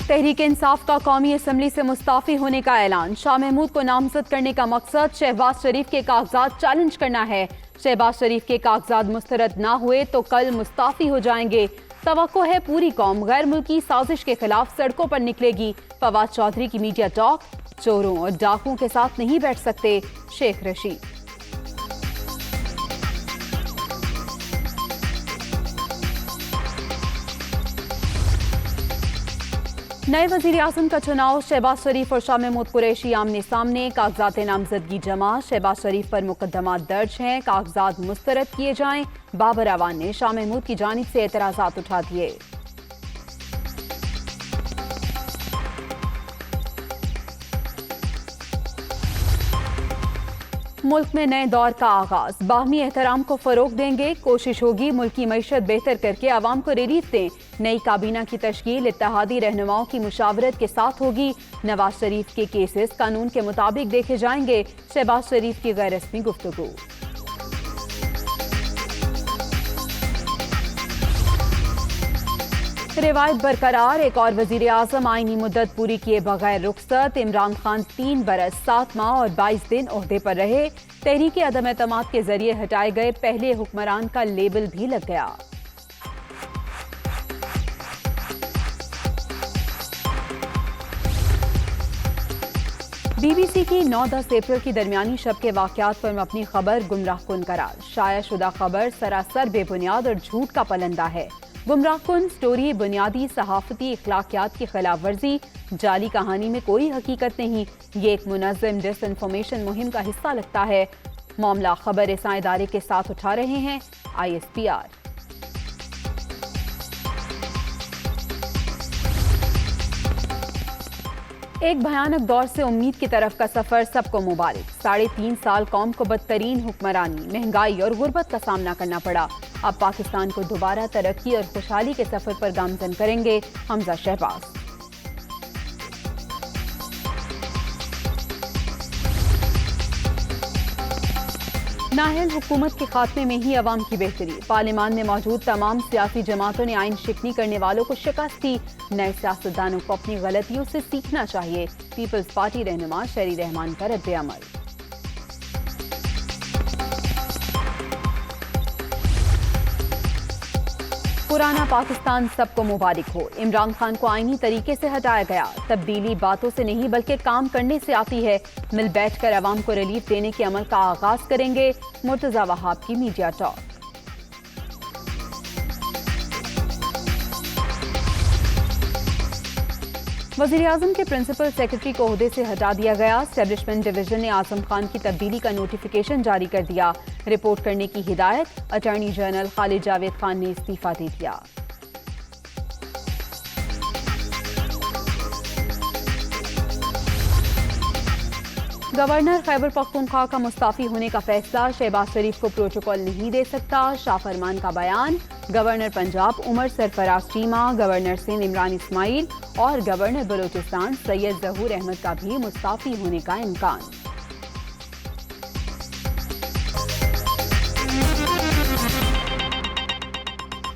तहरीक इंसाफ का कौमी असम्बली से मुस्ताफी होने का ऐलान। शाह महमूद को नामजद करने का मकसद शहबाज शरीफ के कागजात चैलेंज करना है। शहबाज शरीफ के कागजात मुस्तरद ना हुए तो कल मुस्ताफी हो जाएंगे। तवक्को है पूरी कौम गैर मुल्की साजिश के खिलाफ सड़कों पर निकलेगी। फवाद चौधरी की मीडिया टॉक। चोरों और डाकुओं के साथ नहीं बैठ सकते शेख रशीद। नए वजीर आजम का चुनाव। शहबाज शरीफ और शाह महमूद कुरैशी आमने सामने। कागजात नामजदगी जमा। शहबाज शरीफ पर मुकदमा दर्ज हैं। कागजात मुस्तरद किए जाएं। बाबर अवान ने शाह महमूद की जानिब से एतराजात उठा दिए। मुल्क में नए दौर का आगाज। बाहमी एहतराम को फरोग देंगे। कोशिश होगी मुल्क की मईशत बेहतर करके आवाम को रिलीफ दें। नई काबीना की तश्कील इत्तेहादी रहनुमाओं की मुशावरत के साथ होगी। नवाज शरीफ के केसेस कानून के मुताबिक देखे जाएंगे। शहबाज शरीफ की गैर रस्मी गुफ्तगू। रिवायत बरकरार। एक और वजीर आजम आईनी मुद्दत पूरी किए बगैर रुखसत। इमरान खान 3 बरस 7 माह और 22 दिन ओहदे पर रहे। तहरीक अदम एतमाद के जरिए हटाए गए पहले हुक्मरान का लेबल भी लग गया। BBC की 9-10 अप्रैल की दरमियानी शब के वाकयात पर मबनी खबर गुमराह कुन करार। शाया शुदा खबर सरासर बेबुनियाद और झूठ का पलंदा है। गुमराह कुन स्टोरी बुनियादी सहाफती इखलाकियात की खिलाफ वर्जी। जाली कहानी में कोई हकीकत नहीं। ये एक मुनज़्ज़म डिसइंफॉर्मेशन मुहिम का हिस्सा लगता है। मामला खबर रसां इदारे के साथ उठा रहे हैं ISPR। एक भयानक दौर से उम्मीद की तरफ का सफर सबको मुबारक। 3.5 साल कौम को बदतरीन हुक्मरानी, महंगाई और गुर्बत का सामना करना पड़ा। अब पाकिस्तान को दोबारा तरक्की और खुशहाली के सफर पर गामजन करेंगे हमजा शहबाज। नाहल हुकूमत के खात्मे में ही अवाम की बेहतरी। पार्लियामान में मौजूद तमाम सियासी जमातों ने आइन शिकनी करने वालों को शिकस्त दी। नए सियासतदानों को अपनी गलतियों से सीखना चाहिए। पीपल्स पार्टी रहनुमा शरी रहमान का रद्द अमल। पुराना पाकिस्तान सबको मुबारक हो। इमरान खान को आईनी तरीके से हटाया गया। तब्दीली बातों से नहीं बल्कि काम करने से आती है। मिल बैठकर अवाम को रिलीफ देने के अमल का आगाज करेंगे मुर्तजा वहाब की मीडिया टॉक। वज़ीर आज़म के प्रिंसिपल सेक्रेटरी को ओहदे से हटा दिया गया। एस्टेब्लिशमेंट डिवीजन ने आजम खान की तब्दीली का नोटिफिकेशन जारी कर दिया। रिपोर्ट करने की हिदायत। अटॉर्नी जनरल खालिद जावेद खान ने इस्तीफा दे दिया। गवर्नर खैबर पख्तूनख्वा का मुस्ताफी होने का फैसला। शहबाज शरीफ को प्रोटोकॉल नहीं दे सकता शाह फरमान का बयान। गवर्नर पंजाब उमर सरफराज चीमा, गवर्नर सिंध इमरान इस्माइल और गवर्नर बलोचिस्तान सैयद जहूर अहमद का भी मुस्ताफी होने का इम्कान।